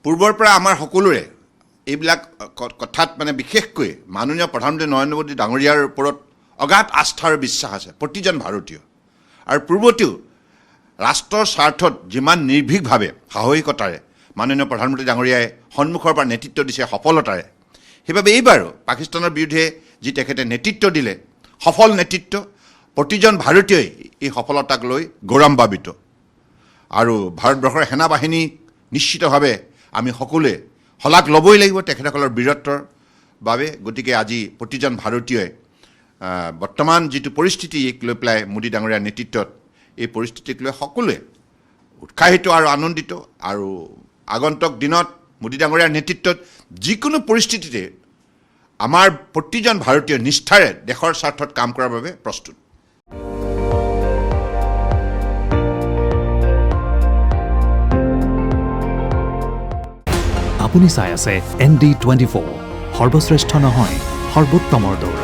পূৰ্বৰ পৰা আমাৰ সকলোৰে এইবিলাক কথাত মানে বিশেষকৈ মাননীয় প্ৰধানমন্ত্ৰী নৰেন্দ্ৰ মোদী ডাঙৰীয়াৰ ওপৰত অগাধ আস্থা আৰু বিশ্বাস আছে প্ৰতিজন ভাৰতীয়। আৰু পূৰ্বতেও ৰাষ্ট্ৰৰ স্বাৰ্থত যিমান নিৰ্ভীকভাৱে সাহসিকতাৰে মাননীয় প্ৰধানমন্ত্ৰী ডাঙৰীয়াই সন্মুখৰ পৰা নেতৃত্ব দিছে সফলতাৰে, সেইবাবে এইবাৰো পাকিস্তানৰ বিৰুদ্ধে যি তেখেতে নেতৃত্ব দিলে সফল নেতৃত্ব, প্ৰতিজন ভাৰতীয়ই এই সফলতাক লৈ গৌৰৱান্বিত। আৰু ভাৰতবৰ্ষৰ সেনাবাহিনী নিশ্চিতভাৱে আমি সকলোৱে শলাগ ল'বই লাগিব তেখেতসকলৰ বীৰত্বৰ বাবে। গতিকে আজি প্ৰতিজন ভাৰতীয়ই বৰ্তমান যিটো পৰিস্থিতিক লৈ পেলাই মোদী ডাঙৰীয়াৰ নেতৃত্বত এই পৰিস্থিতিক লৈ সকলোৱে উৎসাহিত আৰু আনন্দিত। আৰু আগন্তুক দিনত মোদী ডাঙৰীয়াৰ নেতৃত্বত যিকোনো পৰিস্থিতিতে আমাৰ প্ৰতিজন ভাৰতীয় নিষ্ঠাৰে দেশৰ স্বাৰ্থত কাম কৰাৰ বাবে প্ৰস্তুত। আপুনি চাই আছে ND24, সৰ্বশ্ৰেষ্ঠ নহয় সৰ্বোত্তমৰ দৌৰ।